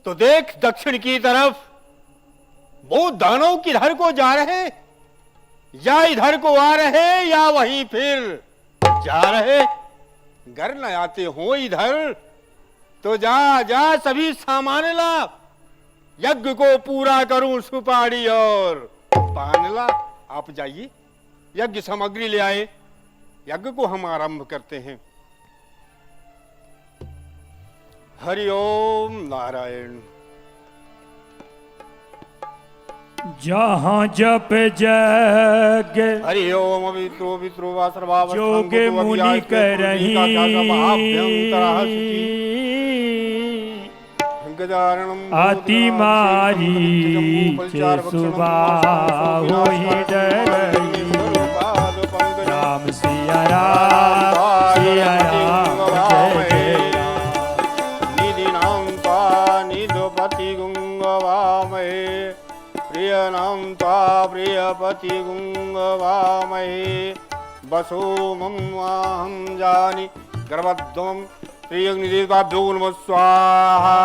तो देख दक्षिण की तरफ वो दानव किधर को जा रहे, या इधर को आ रहे, या वहीं फिर जा रहे। घर न आते हो इधर तो जा जा सभी सामान ला, यज्ञ को पूरा करूं सुपारी और पान ला। आप जाइए, यज्ञ सामग्री ले आए, यज्ञ को हम आरंभ करते हैं। हरि ओम नारायण। जहाँ जप जग हरि ओम अवित्रो वित्रो वा सर्वावस्थां जोगे मुनि करही अति मारी सुबाहो डरई। राम सिया राम सिया राम जय जय राम। निधि नाम ता निधपति गुंगवामहे, प्रिय नाम ता प्रियपति गुंगवामहे। बसो मम वाहं जानि गर्भध्वम प्रियग्निदेवताभ्यो नमः स्वाहा।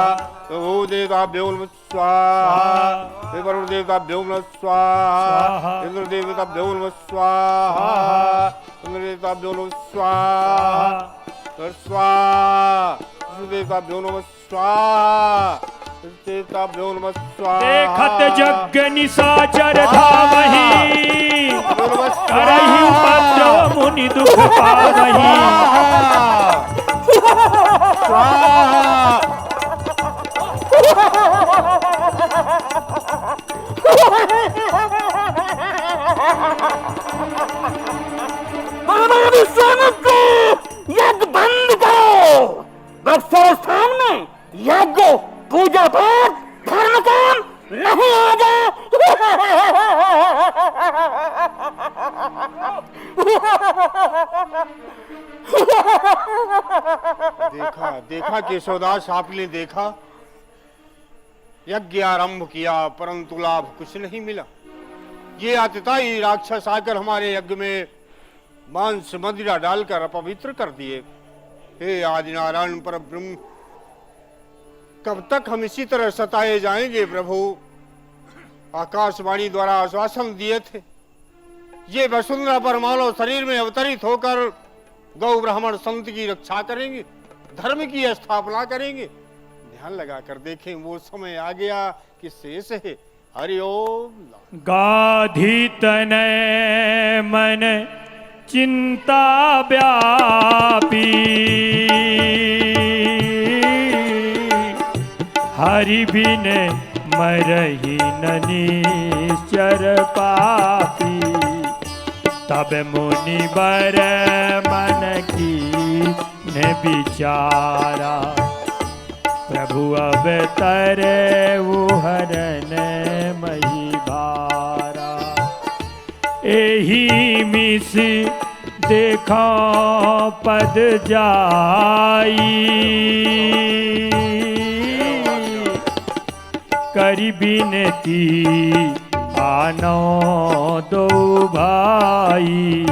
देवताभ्यो नमः स्वाहा। देवताभ्यो नमः स्वाहा। इंद्रदेवताभ्यो नमः स्वाहा। इंद्रदेवताभ्यो नमः स्वाहा। स्वाहा। देवताभ्यो नमः स्वाहा। देवताभ्यो नमः स्वाहा। देखत जग निशाचर धावहि, करहि उपद्रव मुनि दुख पावहि। यज्ञ बंद करो। बक्सर स्थान में यज्ञ पूजा पाठ धर्म काम नहीं आगे। देखा देखा केशवदास, आपने देखा यज्ञ आरंभ किया परंतु लाभ कुछ नहीं मिला। ये अतिताई राक्षस आकर हमारे यज्ञ में मांस मदिरा डालकर अपवित्र कर दिए। हे आदिनारायण पर ब्रह्म, कब तक हम इसी तरह सताए जाएंगे प्रभु? आकाशवाणी द्वारा आश्वासन दिए थे, ये वसुंधरा पर मानव शरीर में अवतरित होकर गौ ब्राह्मण संत की रक्षा करेंगे, धर्म की स्थापना करेंगे। ध्यान लगा कर देखें, वो समय आ गया कि शेष है। हरि ओम। गाधी तनय मन चिंता व्यापी, हरि बिन मरहि न निश्चर पापी। तब मुनि बर मन की ने विचारा, प्रभु अवतरे वो हरन मही भारा। एही मिस देखा पद जाई, करी बिनती आनो दो भाई।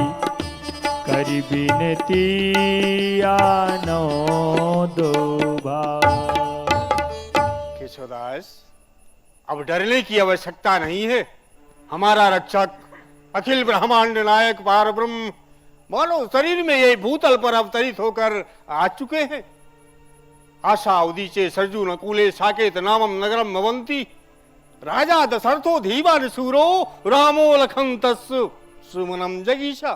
करी बिनती आनो दो भाई। केशवदास, अब डरने की आवश्यकता नहीं है। हमारा रक्षक अखिल ब्रह्मांड नायक पार ब्रह्म मानव शरीर में ये भूतल पर अवतरित होकर आ चुके हैं। आशा उदीचे सरजू नकुले साकेत नामम नगरम भवंती। राजा दशरथो धीवान सूरो रामो लखन तस्सु सुमनम जगीशा।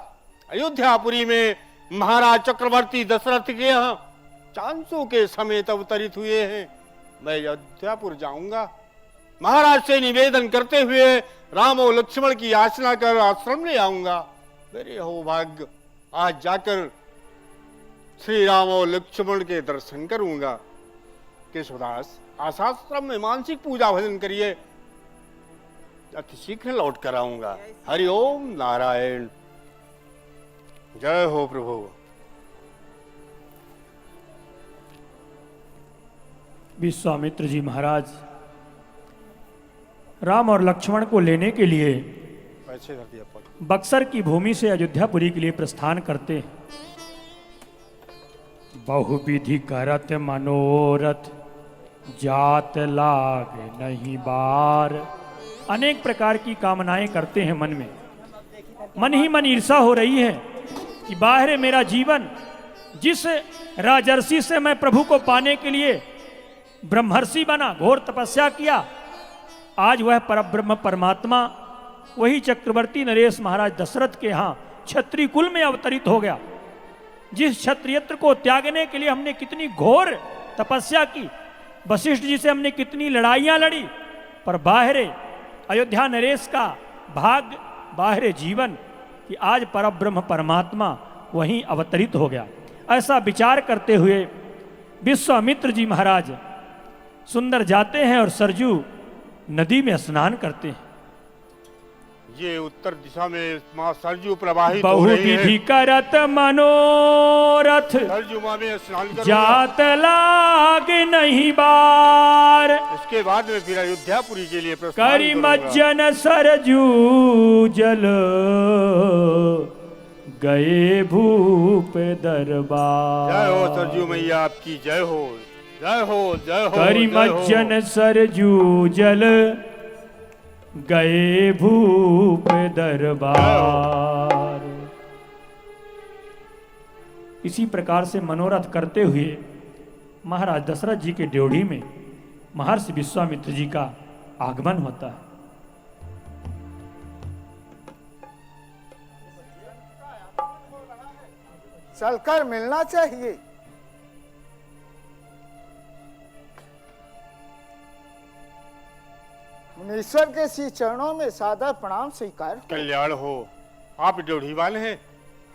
अयोध्यापुरी में महाराज चक्रवर्ती दशरथ के यहाँ चांसों के समेत अवतरित हुए हैं। मैं अयोध्यापुर जाऊंगा, महाराज से निवेदन करते हुए राम और लक्ष्मण की याचना कर आश्रम ले आऊंगा। मेरे हो भाग्य, आज जाकर श्री राम और लक्ष्मण के दर्शन करूंगा। केशवदास, आश्रम में मानसिक पूजा भजन करिए, अति शीघ्र लौट कर आऊंगा। हरि ओम नारायण। जय हो प्रभु। विश्वामित्र जी महाराज राम और लक्ष्मण को लेने के लिए बक्सर की भूमि से अयोध्यापुरी के लिए प्रस्थान करते हैं। बहुविधि करत मनोरथ जात लाग नहीं बार। अनेक प्रकार की कामनाएं करते हैं मन में, मन ही मन ईर्षा हो रही है कि बाहर मेरा जीवन, जिस राजर्षि से मैं प्रभु को पाने के लिए ब्रह्मर्षि बना, घोर तपस्या किया, आज वह परब्रह्म परमात्मा वही चक्रवर्ती नरेश महाराज दशरथ के यहाँ क्षत्रिय कुल में अवतरित हो गया। जिस क्षत्रियत्र को त्यागने के लिए हमने कितनी घोर तपस्या की, वशिष्ठ जी से हमने कितनी लड़ाइयां लड़ी, पर बाहरे अयोध्या नरेश का भाग्य, बाहरे जीवन कि आज परब्रह्म परमात्मा वहीं अवतरित हो गया। ऐसा विचार करते हुए विश्वामित्र जी महाराज सुंदर जाते हैं और सरजू नदी में स्नान करते हैं। ये उत्तर दिशा में माँ सरजू प्रवाहित हो बहु रही विधि है। करत मनोरथ सरजू माँ में स्नान करूंगा। जात लाग नहीं बार। इसके बाद में फिर अयोध्यापुरी के लिए प्रस्थान करी करूंगा। मज्जन सरजू जल गए भूप दरबार। जय हो सरजू मैया, आपकी जय हो, जय हो, जय हो। करी जय हो। मज्जन सरजू जल गए भूप दरबार। इसी प्रकार से मनोरथ करते हुए महाराज दशरथ जी के ड्योढ़ी में महर्षि विश्वामित्र जी का आगमन होता है। चलकर मिलना चाहिए। मुनीश्वर के श्री चरणों में सादर प्रणाम स्वीकार। कल्याण हो। आप ड्योढ़ी वाले हैं,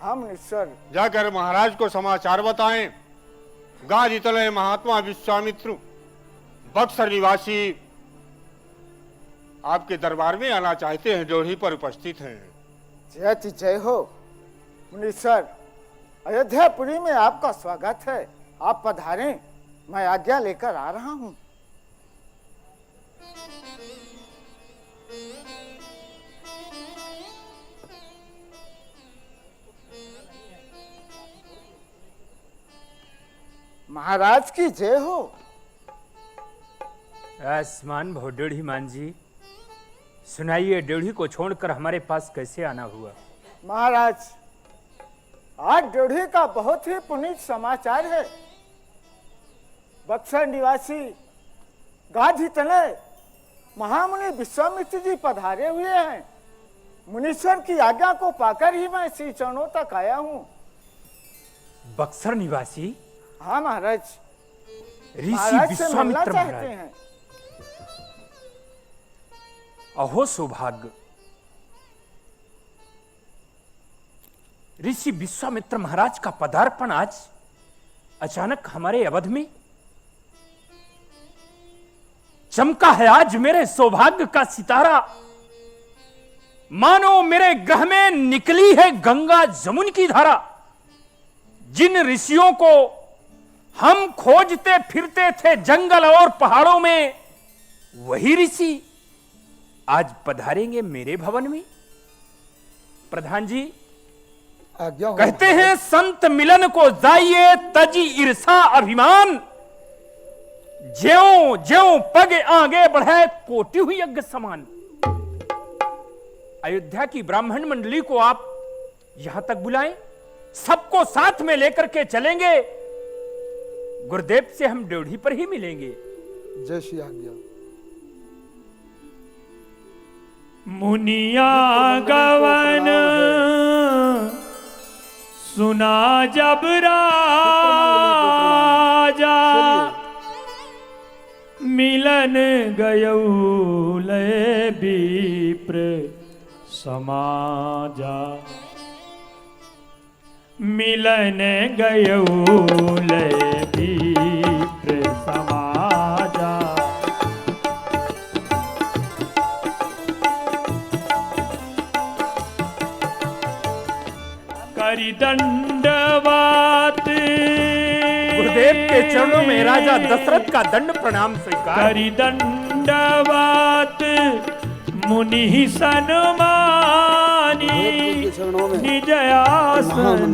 हम मुनीश्वर जाकर महाराज को समाचार बताएं। गादी तले महात्मा विश्वामित्र बक्सर निवासी आपके दरबार में आना चाहते हैं, ड्योढ़ी पर उपस्थित हैं। जय जय हो मुनीश्वर। अयोध्यापुरी में आपका स्वागत है, आप पधारें, मैं आज्ञा लेकर आ रहा हूँ। महाराज की जय हो। आसमान भव ड्योढ़ी मान जी, सुनाइए, ड्योढ़ी को छोड़कर हमारे पास कैसे आना हुआ? महाराज, आज ड्योढ़ी का बहुत ही पुनीत समाचार है। बक्सर निवासी गाधी तले महामुनि विश्वामित्र जी पधारे हुए हैं। मुनीश्वर की आज्ञा को पाकर ही मैं श्री चरणों तक आया हूँ। बक्सर निवासी? हाँ महाराज, ऋषि महाराज से मिलना विश्वामित्र चाहते महाराज। हैं। अहो सौभाग्य, ऋषि विश्वामित्र महाराज का पदार्पण आज अचानक हमारे अवध में। चमका है आज मेरे सौभाग्य का सितारा, मानो मेरे ग्रह में निकली है गंगा जमुन की धारा। जिन ऋषियों को हम खोजते फिरते थे जंगल और पहाड़ों में, वही ऋषि आज पधारेंगे मेरे भवन में। प्रधान जी आज्ञा हो। कहते हैं संत मिलन को जाइए तजी ईर्षा अभिमान, ज्यों ज्यों पग आगे बढ़े कोटि हुई यज्ञ समान। अयोध्या की ब्राह्मण मंडली को आप यहां तक बुलाएं, सबको साथ में लेकर के चलेंगे। गुरुदेव से हम ड्योढ़ी पर ही मिलेंगे। जय श्री आज्ञा। मुनिया गवन सुना जब राजा, मिलन गयौ लय विप्र समाजा। मिलन गयौ लय विप्र समाजा। करि दंडवत गुरुदेव के चरणों में राजा दशरथ का दंड प्रणाम स्वीकार। करि दंडवत मुनि सन्मानी, निज आसन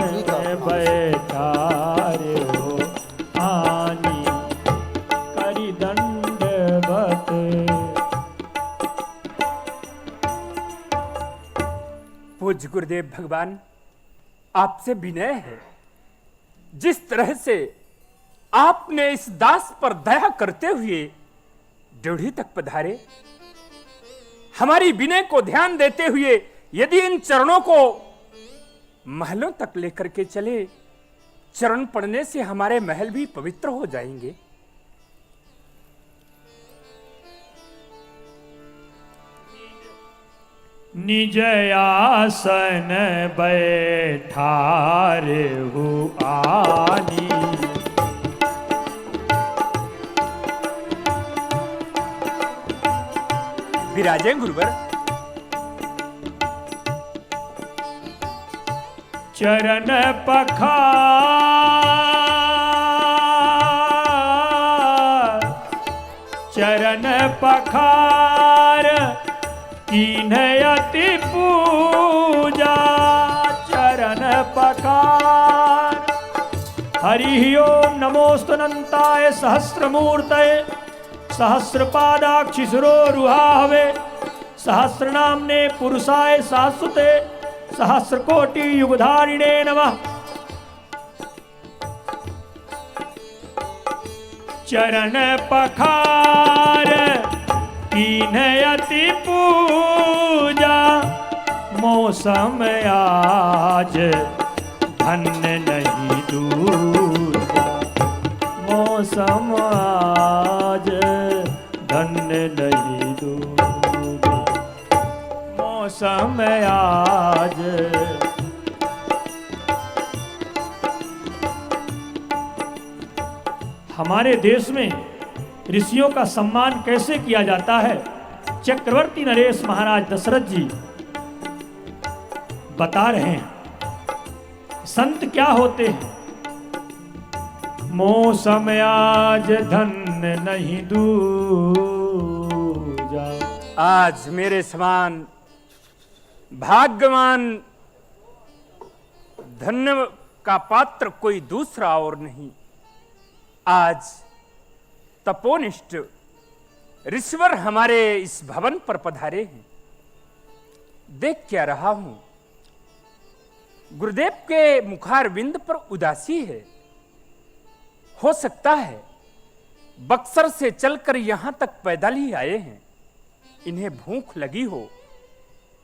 बैठारे हो आनी। करि दंड पूज्य गुरुदेव भगवान, आपसे विनय है, जिस तरह से आपने इस दास पर दया करते हुए ड्योढ़ी तक पधारे, हमारी विनय को ध्यान देते हुए यदि इन चरणों को महलों तक लेकर के चले, चरण पड़ने से हमारे महल भी पवित्र हो जाएंगे। निज आसन बैठारे हु आनी, विराजे गुरुवर। चरण पखार, चरण पखार कीन्ह अति पूजा, चरण पखार। हरि ओम नमोस्तुनंताय सहस्रमूर्तये, सहस्रपादाक्षि शिरोरुहावे, सहस्रनाम्ने पुरुषाय शाश्वते, सहस्रकोटि युगधारिणे नमः। चरण पखार कीन्ह अति पूजा, मौसम आज धन्य नहीं दूजा, मौसम आज धन्य नहीं दूजा, मौसम आज। हमारे देश में ऋषियों का सम्मान कैसे किया जाता है, चक्रवर्ती नरेश महाराज दशरथ जी बता रहे हैं। संत क्या होते हैं? मौसम आज धन्य नहीं दूजा, आज मेरे समान भाग्यवान धन्य का पात्र कोई दूसरा और नहीं। आज तपोनिष्ठ ऋषिवर हमारे इस भवन पर पधारे हैं। देख क्या रहा हूं, गुरुदेव के मुखारविंद पर उदासी है। हो सकता है बक्सर से चलकर यहां तक पैदल ही आए हैं, इन्हें भूख लगी हो,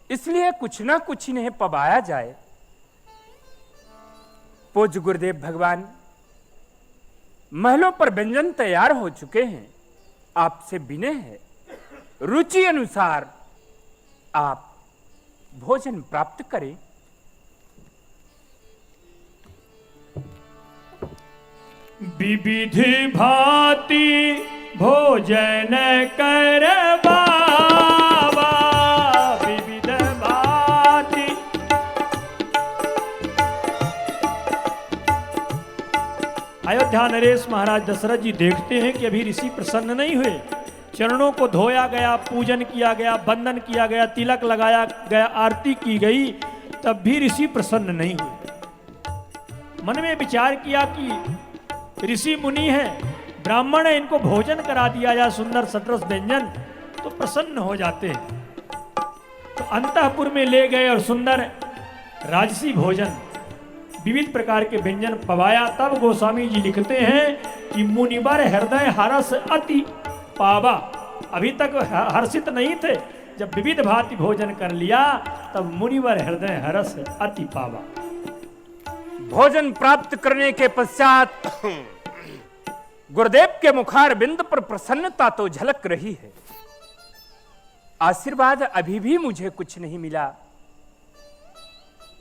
इसलिए कुछ ना कुछ इन्हें पवाया जाए। पूज्य गुरुदेव भगवान, महलों पर व्यंजन तैयार हो चुके हैं। आपसे विनय है, रुचि अनुसार आप भोजन प्राप्त करें। विविध भांति भोजन कर बाबा, विविध भांति। अयोध्या नरेश महाराज दशरथ जी देखते हैं कि अभी ऋषि प्रसन्न नहीं हुए। चरणों को धोया गया, पूजन किया गया, वंदन किया गया, तिलक लगाया गया, आरती की गई, तब भी ऋषि प्रसन्न नहीं हुए। मन में विचार किया कि ऋषि मुनि है, ब्राह्मण है, इनको भोजन करा दिया जाए सुंदर सटरस व्यंजन, तो प्रसन्न हो जाते हैं। तो अंतःपुर में ले गए और सुंदर राजसी भोजन, विविध प्रकार के व्यंजन पवाया। तब गोस्वामी जी लिखते हैं कि मुनिवर हृदय हरस अति पावा। अभी तक हर्षित नहीं थे, जब विविध भांति भोजन कर लिया तब मुनिवर हृदय हरस अति पावा। भोजन प्राप्त करने के पश्चात गुरुदेव के मुखार बिंद पर प्रसन्नता तो झलक रही है, आशीर्वाद अभी भी मुझे कुछ नहीं मिला।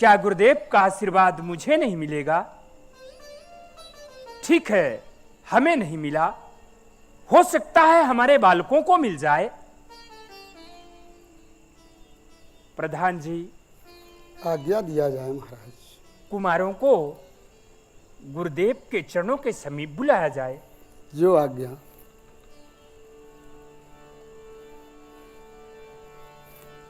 क्या गुरुदेव का आशीर्वाद मुझे नहीं मिलेगा? ठीक है, हमें नहीं मिला, हो सकता है हमारे बालकों को मिल जाए। प्रधान जी, आज्ञा दिया जाए महाराज। कुमारों को गुरुदेव के चरणों के समीप बुलाया जाए। जो आज्ञा।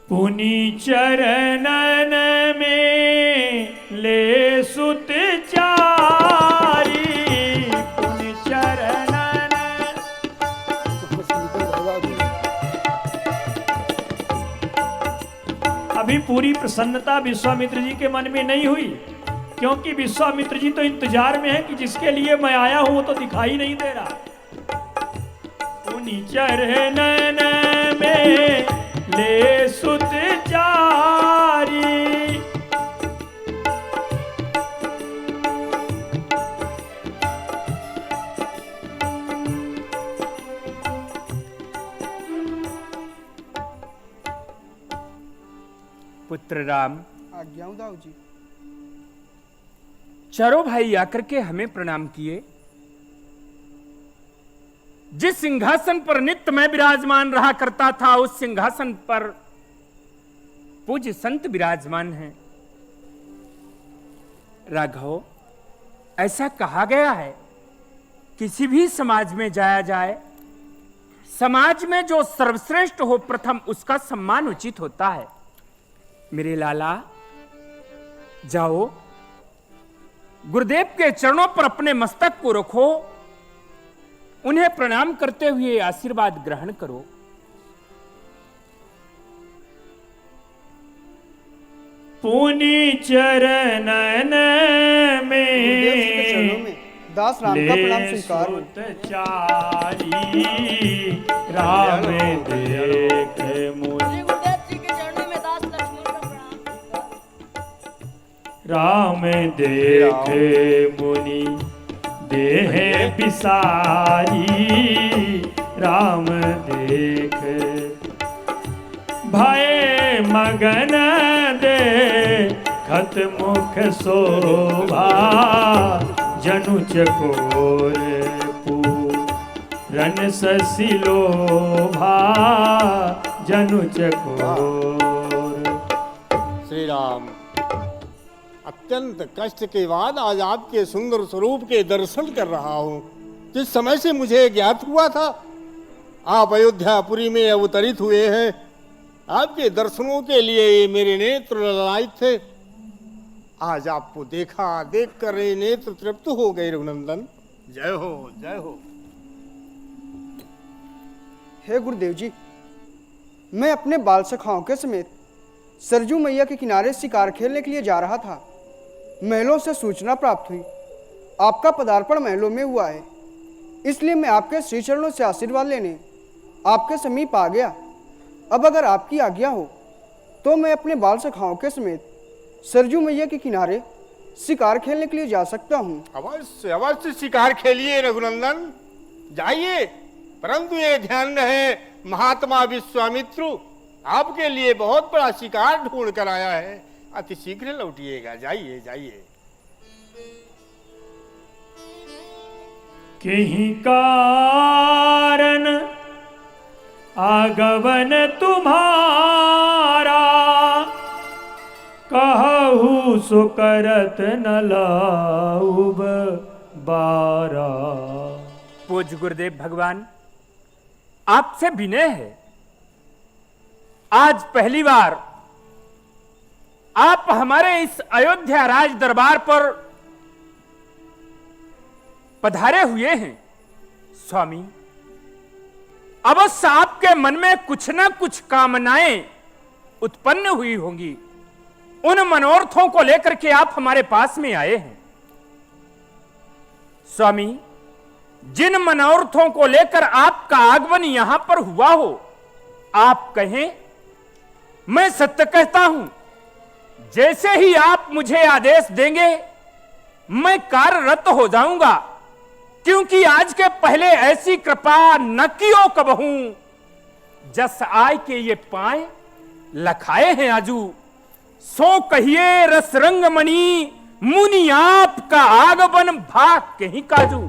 पुनि चरणन में ले सुत चारी, पुनि चरणन। अभी पूरी प्रसन्नता विश्वामित्र जी के मन में नहीं हुई, क्योंकि विश्वामित्र जी तो इंतजार में है कि जिसके लिए मैं आया हूं वो तो दिखाई नहीं दे रहा। चर नैन में ले सुत चारी, पुत्र राम, आज्ञा दाऊ जी। चारों भाई आकर के हमें प्रणाम किए। जिस सिंहासन पर नित्य मैं विराजमान रहा करता था, उस सिंहासन पर पूज्य संत विराजमान हैं। राघव, ऐसा कहा गया है किसी भी समाज में जाया जाए, समाज में जो सर्वश्रेष्ठ हो प्रथम उसका सम्मान उचित होता है। मेरे लाला, जाओ गुरुदेव के चरणों पर अपने मस्तक को रखो, उन्हें प्रणाम करते हुए आशीर्वाद ग्रहण करो। पुनि चरणन में दास राम का प्रणाम स्वीकार हो। चारी राम देख मुनि, राम देख मुनि देह बिसारी, राम देख भय मगन दे खत मुख शोभा, जनु चकोर पूरन ससिलोभा, जनु चकोर। श्री राम, अत्यंत कष्ट के बाद आज आपके सुंदर स्वरूप के दर्शन कर रहा हूँ। जिस समय से मुझे ज्ञात हुआ था आप अयोध्यापुरी में अवतरित हुए हैं, आपके दर्शनों के लिए ये मेरे नेत्र ललायित थे। आज आपको देखा, देख कर ये नेत्र तृप्त हो गए। रघुनंदन, जय हो, जय हो। हे गुरुदेव जी, मैं अपने बाल सखाओं के समेत सरजू मैया के किनारे शिकार खेलने के लिए जा रहा था। महलों से सूचना प्राप्त हुई आपका पदार्पण महलों में हुआ है, इसलिए मैं आपके श्री चरणों से आशीर्वाद लेने आपके समीप आ गया। अब अगर आपकी आज्ञा हो तो मैं अपने बाल सखाओं के समेत सरजू मैया के किनारे शिकार खेलने के लिए जा सकता हूँ। अवश्य अवश्य शिकार खेलिए रघुनंदन, जाइए, परंतु ये ध्यान रहे महात्मा विश्वामित्र आपके लिए बहुत बड़ा शिकार ढूंढ कर आया है। अति शीघ्र लौटिएगा, जाइए जाइए। कहीं कारण आगमन तुम्हारा, कहू सो करत न लाऊब बारा। पूज्य गुरुदेव भगवान, आपसे विनय है, आज पहली बार आप हमारे इस अयोध्या राज दरबार पर पधारे हुए हैं। स्वामी, अवश्य आपके मन में कुछ ना कुछ कामनाएं उत्पन्न हुई होंगी, उन मनोरथों को लेकर के आप हमारे पास में आए हैं। स्वामी, जिन मनोरथों को लेकर आपका आगमन यहां पर हुआ हो, आप कहें, मैं सत्य कहता हूं, जैसे ही आप मुझे आदेश देंगे मैं कार्यरत हो जाऊंगा, क्योंकि आज के पहले ऐसी कृपा न कियो कबहू, जस आय के ये पाए लखाए हैं आजू। सो कहिए रसरंग मणि मुनि आपका आगमन भाग कहीं काजू।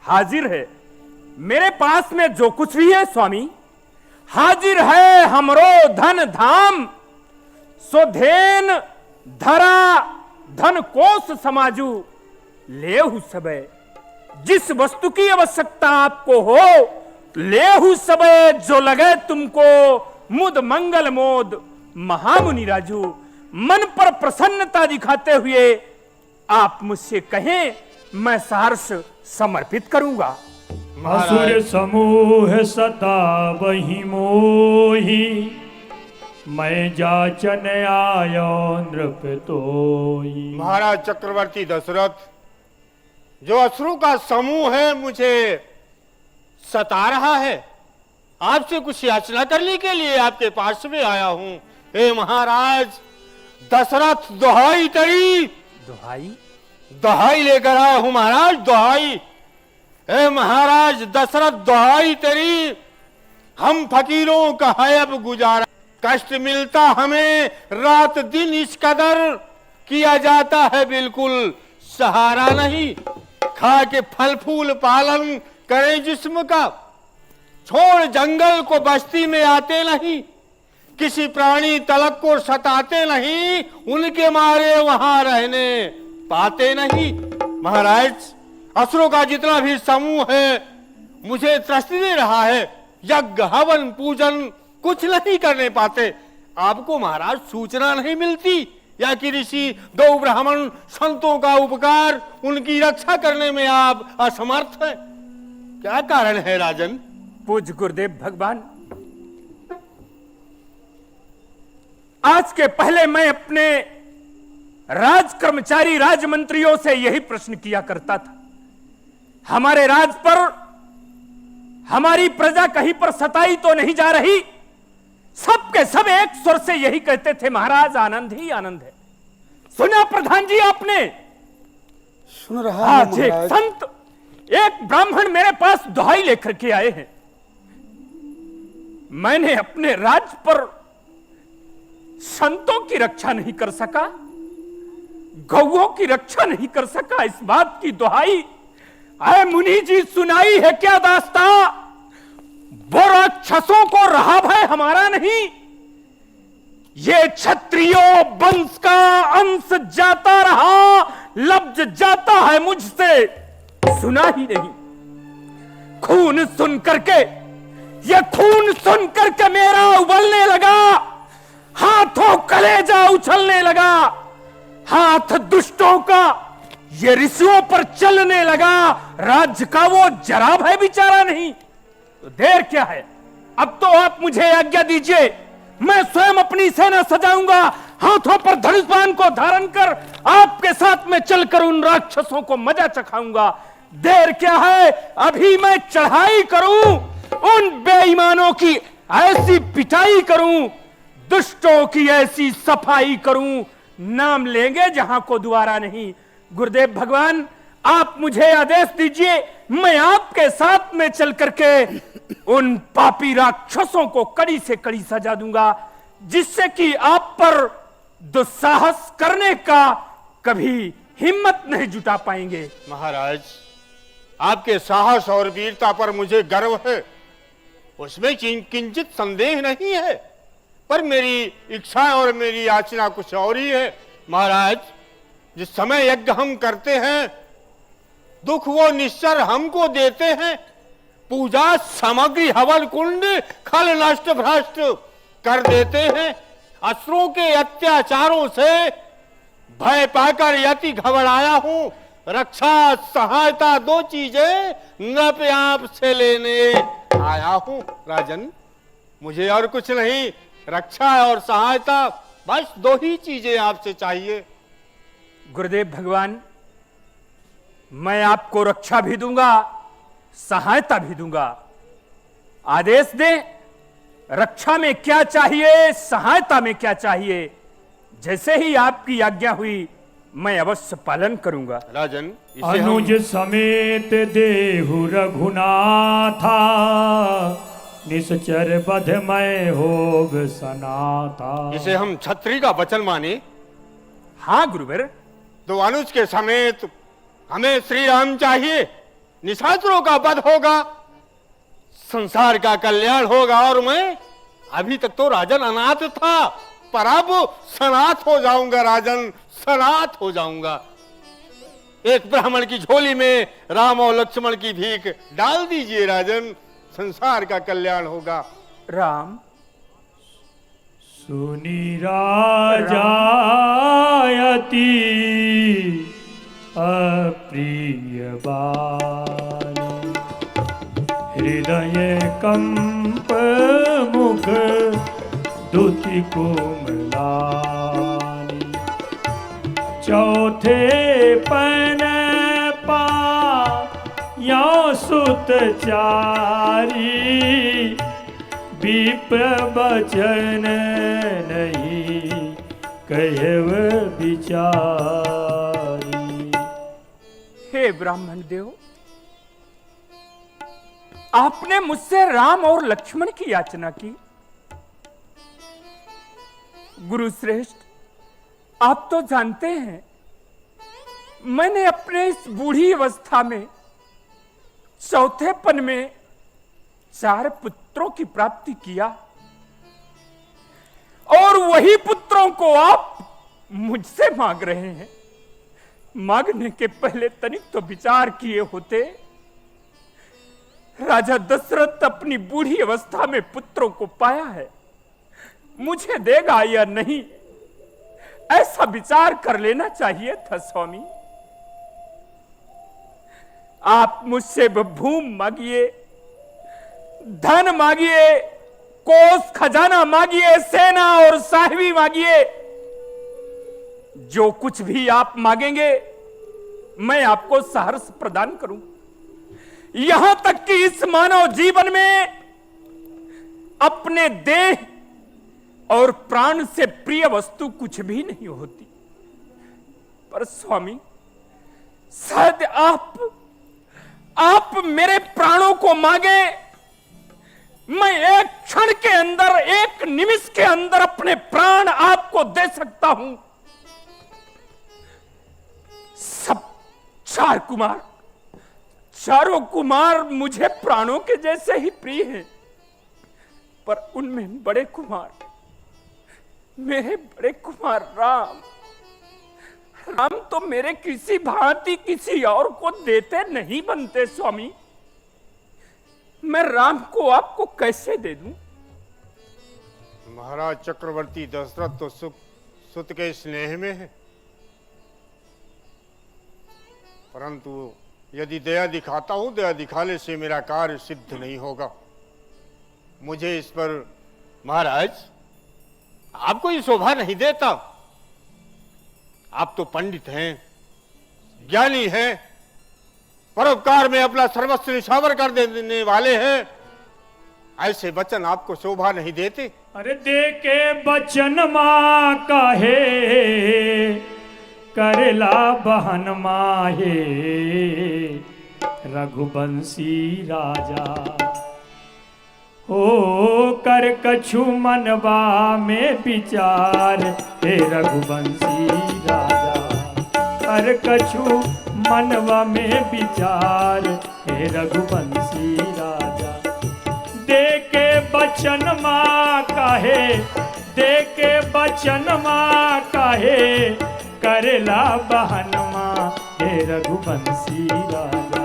हाजिर है मेरे पास में जो कुछ भी है स्वामी, हाजिर है हमरो धन धाम, सो धेन धरा धन कोष समाजू। लेहु सबे जिस वस्तु की आवश्यकता आपको हो, लेहु सबे जो लगे तुमको, मुद मंगल मोद महामुनि राजू। मन पर प्रसन्नता दिखाते हुए आप मुझसे कहें, मैं सहर्ष समर्पित करूंगा। असुर समूह सता वही मोही, मैं जाचन आयो नृप तोई। महाराज चक्रवर्ती दशरथ, जो अश्रु का समूह है मुझे सता रहा है। आपसे कुछ याचना करने के लिए आपके पास में आया हूं। हे महाराज दशरथ, दोहाई तरी। दुहाई? दोहाई लेकर आया हूं महाराज, दोहाई। हे महाराज दशरथ, दोहाई तेरी। हम फकीरों का है अब गुजारा, कष्ट मिलता हमें रात दिन इस कदर, किया जाता है बिल्कुल सहारा नहीं। खा के फल फूल पालन करें जिस्म का, छोड़ जंगल को बस्ती में आते नहीं। किसी प्राणी तलक को सताते नहीं, उनके मारे वहां रहने पाते नहीं। महाराज असुरों का जितना भी समूह है मुझे त्रस्त दे रहा है। यज्ञ हवन पूजन कुछ नहीं करने पाते। आपको महाराज सूचना नहीं मिलती या कि ऋषि गौ ब्राह्मण संतों का उपकार, उनकी रक्षा करने में आप असमर्थ हैं? क्या कारण है राजन? पूज्य गुरुदेव भगवान, आज के पहले मैं अपने राज कर्मचारी राजमंत्रियों से यही प्रश्न किया करता था, हमारे राज पर हमारी प्रजा कहीं पर सताई तो नहीं जा रही? सबके सब एक स्वर से यही कहते थे, महाराज आनंद ही आनंद है। सुना प्रधान जी आपने? सुन रहा हूं आज एक महाराज। संत, एक ब्राह्मण मेरे पास दुहाई लेकर के आए हैं। मैंने अपने राज पर संतों की रक्षा नहीं कर सका, गौओं की रक्षा नहीं कर सका, इस बात की दुहाई आए मुनि जी सुनाई है क्या दास्ता? वो राक्षसों को रहा भय हमारा नहीं, ये क्षत्रियों वंश का अंश जाता रहा, लब्ज जाता है मुझसे, सुना ही नहीं। खून सुन करके, ये खून सुन करके मेरा उबलने लगा, हाथों कलेजा उछलने लगा, हाथ दुष्टों का ये ऋषियों पर चलने लगा। राज्य का वो जरा भय बेचारा नहीं, तो देर क्या है? अब तो आप मुझे आज्ञा दीजिए, मैं स्वयं अपनी सेना सजाऊंगा, हाथों पर धनुष बाण को धारण कर आपके साथ में चलकर उन राक्षसों को मजा चखाऊंगा। देर क्या है? अभी मैं चढ़ाई करूं, उन बेईमानों की ऐसी पिटाई करूं, दुष्टों की ऐसी सफाई करूं, नाम लेंगे जहां को दोबारा नहीं। गुरुदेव भगवान, आप मुझे आदेश दीजिए, मैं आपके साथ में चल करके उन पापी राक्षसों को कड़ी से कड़ी सजा दूंगा, जिससे कि आप पर दुस्साहस करने का कभी हिम्मत नहीं जुटा पाएंगे। महाराज आपके साहस और वीरता पर मुझे गर्व है, उसमें किंचित संदेह नहीं है, पर मेरी इच्छा और मेरी याचना कुछ और ही है। महाराज जिस समय यज्ञ हम करते हैं, दुख वो निश्चर हमको देते हैं, पूजा सामग्री हवन कुंड खल नष्ट भ्रष्ट कर देते हैं। असुरों के अत्याचारों से भय पाकर यति घबराया हूं, रक्षा सहायता दो चीजें नृप आप से लेने आया हूं। राजन मुझे और कुछ नहीं, रक्षा और सहायता, बस दो ही चीजें आपसे चाहिए। गुरुदेव भगवान, मैं आपको रक्षा भी दूंगा, सहायता भी दूंगा। आदेश दें, रक्षा में क्या चाहिए, सहायता में क्या चाहिए, जैसे ही आपकी आज्ञा हुई मैं अवश्य पालन करूंगा। राजन अनुज समेत देहु रघुनाथा, निश्चर बधमय होग सनाथा। इसे हम छत्री का वचन माने। हाँ गुरुवर, तो अनुज के समेत हमें श्री राम चाहिए, निशाचरों का वध होगा, संसार का कल्याण होगा। और मैं अभी तक तो राजन अनाथ था, पर अब सनाथ हो जाऊंगा। राजन सनाथ हो जाऊंगा। एक ब्राह्मण की झोली में राम और लक्ष्मण की भीख डाल दीजिए राजन, संसार का कल्याण होगा। राम सुनी राजायति अप्रिय बाल, हृदय कंप मुख दुति कोमलानी। चौथे पन पा यो सुत चारी, विप्र बचन नहीं कहव विचारी। हे ब्राह्मण देव, आपने मुझसे राम और लक्ष्मण की याचना की। गुरु श्रेष्ठ, आप तो जानते हैं मैंने अपने इस बूढ़ी अवस्था में चौथेपन में 4 पुत्रों की प्राप्ति किया, और वही पुत्रों को आप मुझसे मांग रहे हैं। मांगने के पहले तनिक तो विचार किए होते। राजा दशरथ अपनी बूढ़ी अवस्था में पुत्रों को पाया है, मुझे देगा या नहीं, ऐसा विचार कर लेना चाहिए था स्वामी। आप मुझसे भूमि मांगिए, धन मांगिए, कोष खजाना मांगिए, सेना और साहिबी मांगिए, जो कुछ भी आप मांगेंगे मैं आपको सहर्ष प्रदान करूं। यहां तक कि इस मानव जीवन में अपने देह और प्राण से प्रिय वस्तु कुछ भी नहीं होती। पर स्वामी, शायद आप मेरे प्राणों को मांगे, मैं एक क्षण के अंदर, एक निमिष के अंदर अपने प्राण आपको दे सकता हूं। सब 4 कुमार, चारों कुमार मुझे प्राणों के जैसे ही प्रिय हैं, पर उनमें बड़े कुमार, मेरे बड़े कुमार राम तो मेरे किसी भांति किसी और को देते नहीं बनते स्वामी। मैं राम को आपको कैसे दे दूं? महाराज चक्रवर्ती दशरथ तो सुत के स्नेह में है, परंतु यदि दया दिखाता हूं, दया दिखाने से मेरा कार्य सिद्ध नहीं होगा। मुझे इस पर महाराज आपको ये शोभा नहीं देता। आप तो पंडित हैं, ज्ञानी हैं, परोपकार में अपना सर्वस्व निछावर कर देने वाले हैं, ऐसे वचन आपको शोभा नहीं देते। अरे दे के बचन माँ काहे करेला बहन माहे, रघुवंशी राजा हो कर कछु मनवा में विचार। हे रघुवंशी राजा कर कछु मनवा में विचार। हे रघुवंशी राजा दे के बचन माँ काहे, दे के बचन माँ काहे करेला बहन माँ। हे रघुवंशी राजा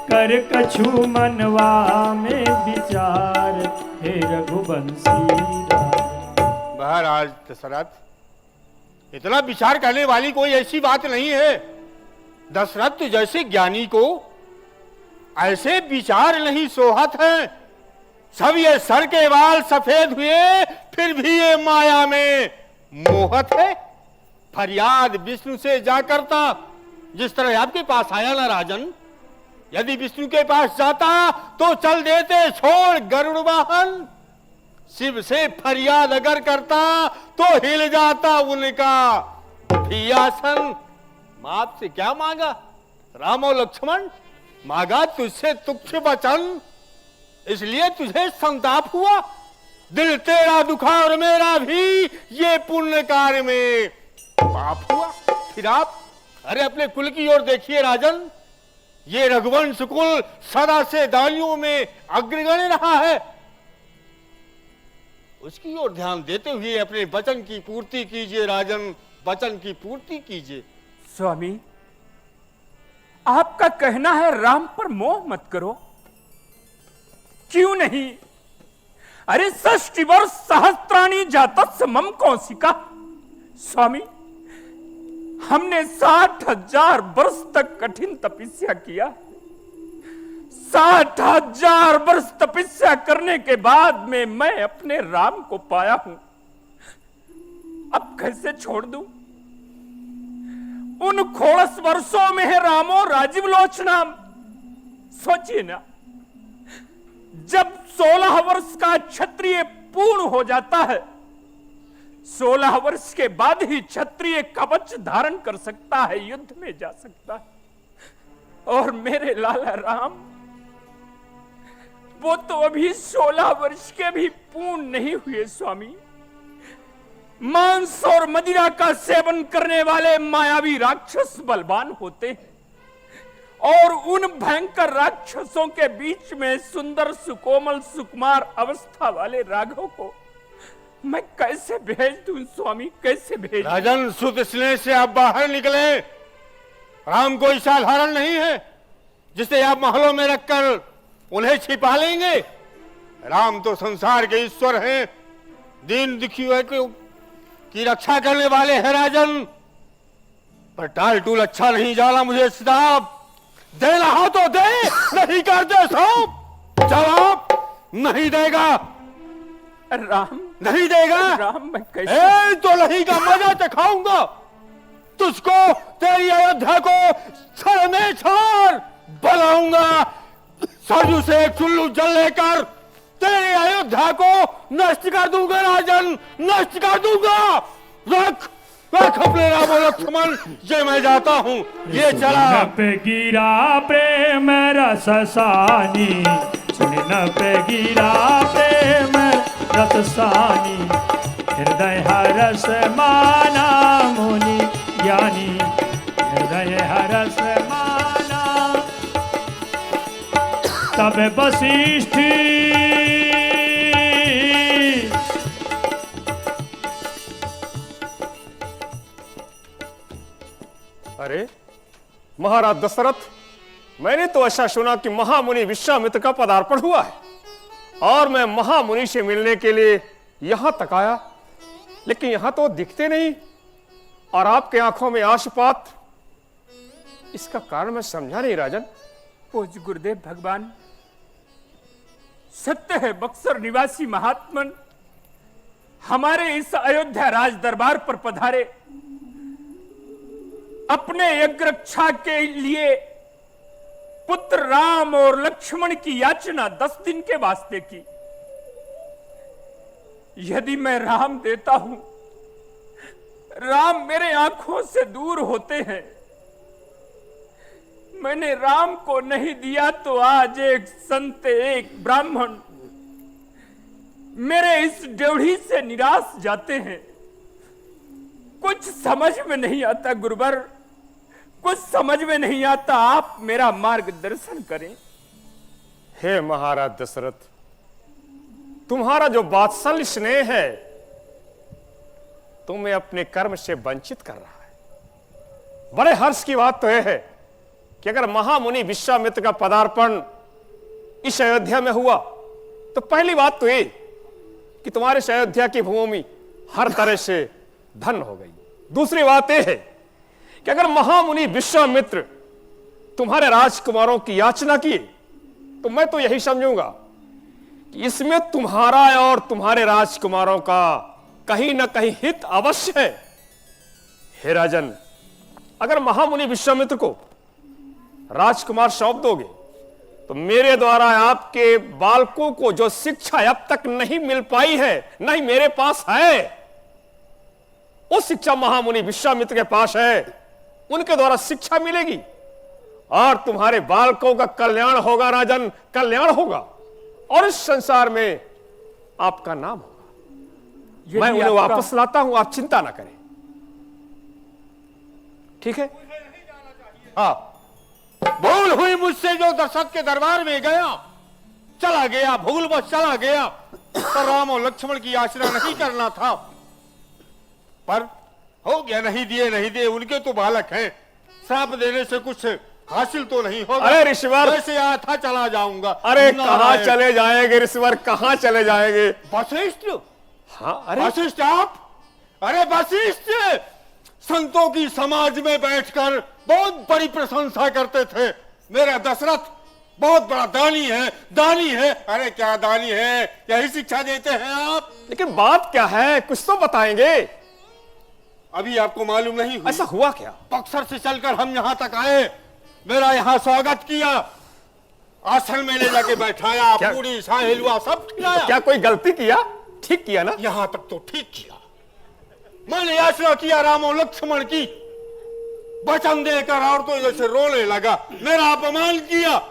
कर कछु मनवा में विचार। हे रघुवंशी राजा। महाराज दशरथ, इतना विचार करने वाली कोई ऐसी बात नहीं है। दशरथ जैसे ज्ञानी को ऐसे विचार नहीं सोहत है। सब ये सर के बाल सफेद हुए, फिर भी ये माया में मोहत है। फरियाद विष्णु से जा करता, जिस तरह आपके पास आया ना राजन। यदि विष्णु के पास जाता तो चल देते छोड़ गरुड़ वाहन। शिव से फरियाद अगर करता तो हिल जाता उनका सिंहासन। माप से क्या मांगा राम और लक्ष्मण? मांगा तुझसे तुच्छ वचन, इसलिए तुझे संताप हुआ। दिल तेरा दुखा और मेरा भी ये पुण्य कार्य में पाप हुआ। फिर आप अरे अपने कुल की ओर देखिए राजन। ये रघुवंश कुल सदा से दानियों में अग्रगण्य रहा है। उसकी ओर ध्यान देते हुए अपने वचन की पूर्ति कीजिए राजन, वचन की पूर्ति कीजिए। स्वामी, आपका कहना है राम पर मोह मत करो। क्यों नहीं? अरे 60 वर्ष सहस्त्राणी जातस्य मम कौशिका। स्वामी, हमने 60,000 वर्ष तक कठिन तपस्या किया। 60,000 वर्ष तपस्या करने के बाद में मैं अपने राम को पाया हूं। अब कैसे छोड़ दूं? उन 16 वर्षों में है रामो राजीव लोचना। सोचिए ना, जब 16 वर्ष का क्षत्रिय पूर्ण हो जाता है, 16 वर्ष के बाद ही क्षत्रिय कवच धारण कर सकता है, युद्ध में जा सकता है। और मेरे लाला राम, वो तो अभी 16 वर्ष के भी पूर्ण नहीं हुए स्वामी। मांस और मदिरा का सेवन करने वाले मायावी राक्षस बलवान होते हैं, और उन भयंकर राक्षसों के बीच में सुंदर सुकोमल सुकुमार अवस्था वाले राघव को मैं कैसे भेज दूं स्वामी, कैसे भेज? राजन, सुत स्नेह से आप बाहर निकले। राम कोई साधारण नहीं है जिसे आप महलों में रखकर उन्हें छिपा लेंगे। राम तो संसार के ईश्वर हैं, दीन दुखियों की रक्षा करने वाले हैं राजन। पर टाल टूल अच्छा नहीं जाला मुझे सिताब। देना हो तो दे, नहीं कर दे सौंप। जवाब नहीं देगा। राम नहीं देगा। राम, मैं कैसे? तो नहीं का मजा चखाऊंगा। तुझको तेरी अयोध्या को सर में छोड़ बनाऊंगा। सरजू से एक चुल्लू जल लेकर तेरी अयोध्या को नष्ट कर दूंगा राजन, नष्ट कर दूंगा। रख रख अपने राम और लक्ष्मण, ये मैं जाता हूँ। ये चला पे गिरा प्रेम रस सानी, सुन पे गिरा प्रेम रस सानी। हृदय हरस माना मुनि ज्ञानी, हृदय हरस माना। तब वशिष्ठ अरे महाराज दशरथ, मैंने तो ऐसा सुना कि महामुनि विश्वामित्र का पदार्पण हुआ है, और मैं महामुनि से मिलने के लिए यहां तक आया, लेकिन यहां तो दिखते नहीं, और आपके आंखों में आशुपात। इसका कारण मैं समझा नहीं राजन। पूज गुरुदेव भगवान, सत्य है बक्सर निवासी महात्मन हमारे इस अयोध्या राज दरबार पर पधारे, अपने यज्ञ रक्षा के लिए पुत्र राम और लक्ष्मण की याचना 10 दिन के वास्ते की। यदि मैं राम देता हूं, राम मेरे आंखों से दूर होते हैं। मैंने राम को नहीं दिया तो आज एक संत, एक ब्राह्मण मेरे इस ड्योढ़ी से निराश जाते हैं। कुछ समझ में नहीं आता गुरुवर, कुछ समझ में नहीं आता। आप मेरा मार्गदर्शन करें। हे महाराज दशरथ, तुम्हारा जो वात्सल्य स्नेह है तुम्हें अपने कर्म से वंचित कर रहा है। बड़े हर्ष की बात तो यह है कि अगर महामुनि विश्वामित्र का पदार्पण इस अयोध्या में हुआ तो पहली बात तो ये कि तुम्हारे इस अयोध्या की भूमि हर तरह से धन हो गई। दूसरी बात यह है कि अगर महामुनि विश्वामित्र तुम्हारे राजकुमारों की याचना की तो मैं तो यही समझूंगा कि इसमें तुम्हारा और तुम्हारे राजकुमारों का कहीं ना कहीं हित अवश्य है। हे राजन, अगर महामुनि विश्वामित्र को राजकुमार सौंप दोगे तो मेरे द्वारा आपके बालकों को जो शिक्षा अब तक नहीं मिल पाई है, नहीं मेरे पास है, वो शिक्षा महामुनि विश्वामित्र के पास है। उनके द्वारा शिक्षा मिलेगी और तुम्हारे बालकों का कल्याण होगा राजन, कल्याण होगा, और इस संसार में आपका नाम होगा। मैं उन्हें वापस लाता हूं, आप चिंता ना करें। ठीक है? हाँ, भूल हुई मुझसे जो दशरथ के दरबार में गया, चला गया, भूल बस चला गया। पर राम और लक्ष्मण की याचना नहीं करना था, पर हो गया। नहीं दिए उनके तो बालक हैं, श्राप देने से कुछ हासिल तो नहीं होगा। अरे ऋषिवर, वैसे आया था चला जाऊंगा। अरे कहां चले जाएंगे ऋषिवर, कहां चले जाएंगे? वशिष्ठ? हाँ, अरे वशिष्ठ आप? अरे वशिष्ठ संतों की समाज में बैठकर बहुत बड़ी प्रशंसा करते थे। मेरा दशरथ बहुत बड़ा दानी है। अरे क्या दानी है, यही शिक्षा देते हैं आप? लेकिन बात क्या है, कुछ तो बताएंगे। अभी आपको मालूम नहीं हुई? ऐसा हुआ क्या? बक्सर से चलकर हम यहाँ तक आए, मेरा यहाँ स्वागत किया, आसन में ले जाके बैठाया, पूरी शाही हलवा सब खिलाया। क्या कोई गलती किया? ठीक किया ना? यहाँ तक तो ठीक किया। मैंने याचना किया राम और लक्ष्मण की, वचन देकर और तो जैसे रोने लगा। मेरा अपमान किया,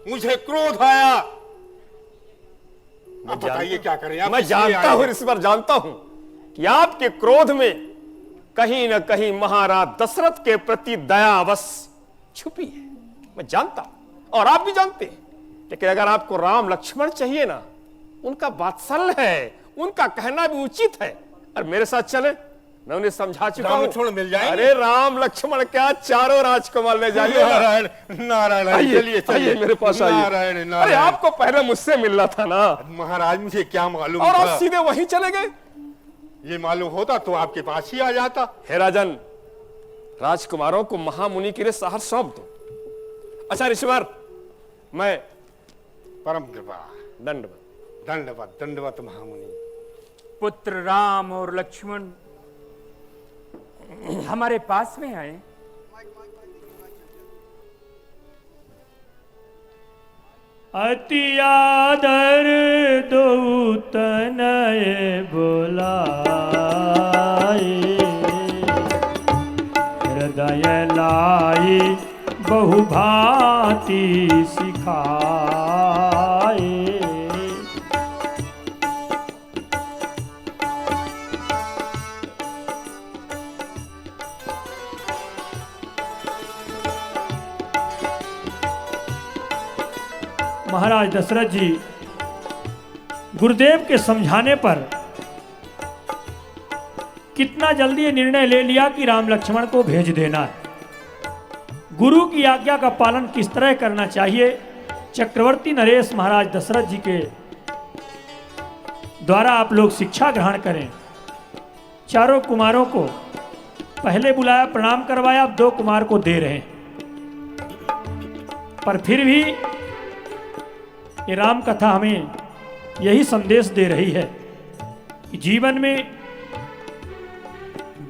मुझे क्रोध आया। अब बताइए क्या करें? आप मैं जानता हूं, इस बार जानता हूं कि आपके क्रोध में कहीं न कहीं महाराज दशरथ के प्रति दया अवश्य छुपी है। मैं जानता हूं और आप भी जानते हैं। लेकिन अगर आपको राम लक्ष्मण चाहिए ना, उनका वात्सल्य है, उनका कहना भी उचित है। और मेरे साथ चले, मैं उन्हें समझा चुका हूं। लक्ष्मण मिल जाएंगे। अरे राम लक्ष्मण क्या, चारों राजकुमार ले जाइए। नारायण नारायण, चलिए मेरे पास आइए। नारायण अरे नारायण। आपको पहले मुझसे मिलना था ना। महाराज मुझे क्या मालूम और था? आप सीधे वहीं चले गए। ये मालूम होता तो आपके पास ही आ जाता। हे राजन, राजकुमारों को महामुनि के लिए शहर सौंप दो। अच्छा ऋषिवर, मैं परम कृपा, दंडवत। दंडवत दंडवत महामुनि। पुत्र राम और लक्ष्मण हमारे पास में आए। अति आदर दो तनय बुलाए, हृदय लाई बहुभांति सिखाए। महाराज दशरथ जी गुरुदेव के समझाने पर कितना जल्दी ये निर्णय ले लिया कि राम लक्ष्मण को भेज देना है। गुरु की आज्ञा का पालन किस तरह करना चाहिए, चक्रवर्ती नरेश महाराज दशरथ जी के द्वारा आप लोग शिक्षा ग्रहण करें। चारों कुमारों को पहले बुलाया, प्रणाम करवाया, अब 2 कुमार को दे रहे हैं। पर फिर भी ये राम कथा हमें यही संदेश दे रही है कि जीवन में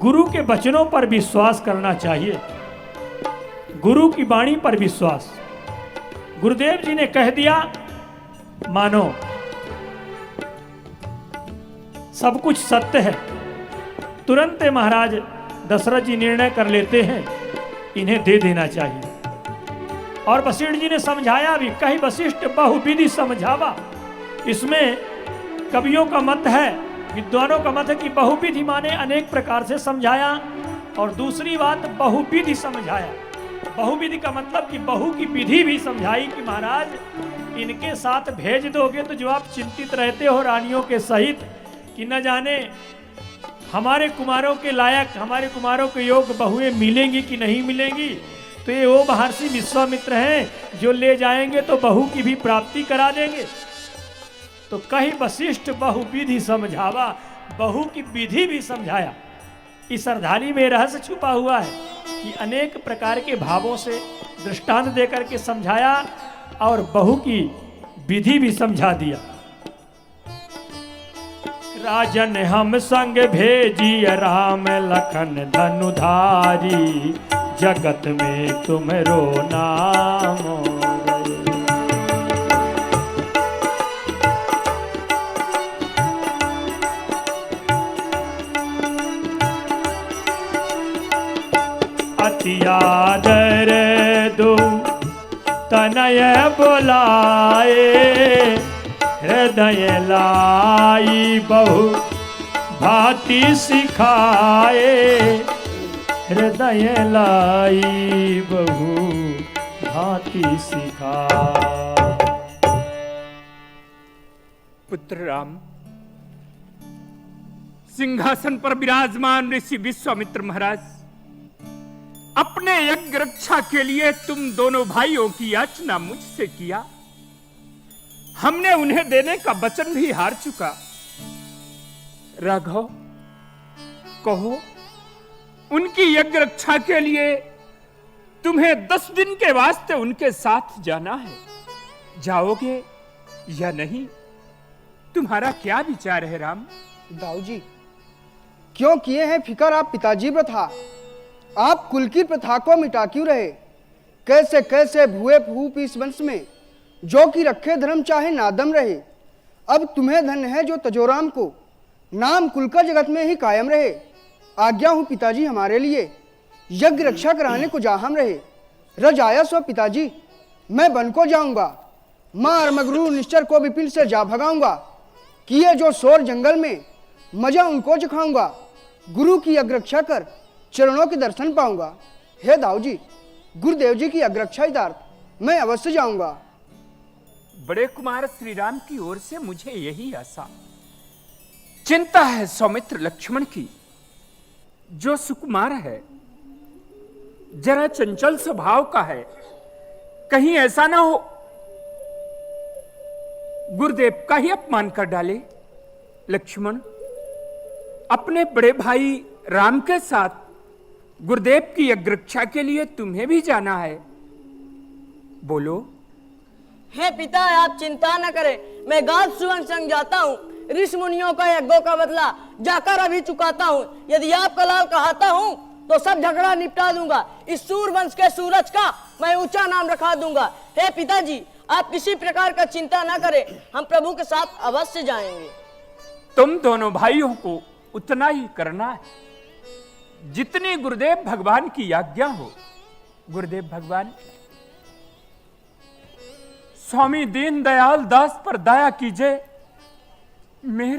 गुरु के वचनों पर विश्वास करना चाहिए, गुरु की वाणी पर विश्वास। गुरुदेव जी ने कह दिया मानो, सब कुछ सत्य है। तुरंत महाराज दशरथ जी निर्णय कर लेते हैं, इन्हें दे देना चाहिए। और वशिष्ठ जी ने समझाया भी, कहीं वशिष्ठ बहुविधि समझावा। इसमें कवियों का मत है, विद्वानों का मत है कि बहुविधि माने अनेक प्रकार से समझाया। और दूसरी बात, बहुविधि समझाया। बहुविधि का मतलब कि बहु की विधि भी समझाई कि महाराज इनके साथ भेज दोगे तो जो आप चिंतित रहते हो रानियों के सहित कि न जाने हमारे कुमारों के लायक, हमारे कुमारों के योग बहुएं मिलेंगी कि नहीं मिलेंगी, तो ये वो महर्षि विश्वामित्र हैं जो ले जाएंगे तो बहू की भी प्राप्ति करा देंगे। तो कहीं वशिष्ठ बहुविधि समझावा, बहू की विधि भी समझाया। इस अर्धाली में रहस्य छुपा हुआ है कि अनेक प्रकार के भावों से दृष्टांत देकर के समझाया और बहू की विधि भी समझा दिया। राजन हम संग भेजी राम लखन धनुधारी, जगत में तुम्हारो नाम रहे। अति आदर दो तनय बुलाए, हृदय लाई बहु भांति सिखाए, हृदय लाई बहु भांति सिखा। पुत्र राम, सिंहासन पर विराजमान ऋषि विश्वामित्र महाराज, अपने यज्ञ रक्षा के लिए तुम दोनों भाइयों की याचना मुझसे किया। हमने उन्हें देने का वचन भी हार चुका। राघव, कहो, उनकी यज्ञ रक्षा के लिए तुम्हें 10 दिन के वास्ते उनके साथ जाना है। जाओगे या नहीं? तुम्हारा क्या विचार है राम? दाऊ जी, क्यों किए हैं फिकर आप पिताजी प्रथा? आप कुल की प्रथा को मिटा क्यों रहे? कैसे कैसे भुए फूप इस वंश में, जो कि रखे धर्म चाहे नादम रहे। अब तुम्हें धन है जो तजोराम को, नाम कुल का जगत में ही कायम रहे। आज्ञा हूं पिताजी हमारे लिए, यज्ञ रक्षा कराने को जाहम रहे। रजाया सो पिताजी, मैं वन को जाऊंगा, मार मगरूर निश्चर को विपिन से जा भगाऊंगा। किए जो शोर जंगल में, मजा उनको चखाऊंगा। गुरु की अग्रक्षा कर चरणों के दर्शन पाऊंगा। हे दाऊ जी, गुरुदेव जी की अग्रक्षा हितार्थ मैं अवश्य जाऊंगा। बड़े कुमार श्री राम की ओर से मुझे यही आशा चिंता है सौमित्र लक्ष्मण की, जो सुकुमार है, जरा चंचल स्वभाव का है। कहीं ऐसा ना हो गुरुदेव का ही अपमान कर डाले। लक्ष्मण, अपने बड़े भाई राम के साथ गुरुदेव की अग्रक्षा के लिए तुम्हें भी जाना है। बोलो। हे पिता, आप चिंता न करें, मैं गाद सुवन संग जाता हूँ। ऋषि मुनियों का यज्ञों का बदला जाकर अभी चुकाता हूँ। यदि आपका लाल कहता हूँ तो सब झगड़ा निपटा दूंगा। इस सूरवंश के सूरज का मैं ऊंचा नाम रखा दूंगा। हे पिताजी, आप किसी प्रकार का चिंता न करें, हम प्रभु के साथ अवश्य जाएंगे। तुम दोनों भाइयों को उतना ही करना है जितनी गुरुदेव भगवान की आज्ञा हो। गुरुदेव भगवान, स्वामी दीनदयाल दास पर दया कीजिए। मेरे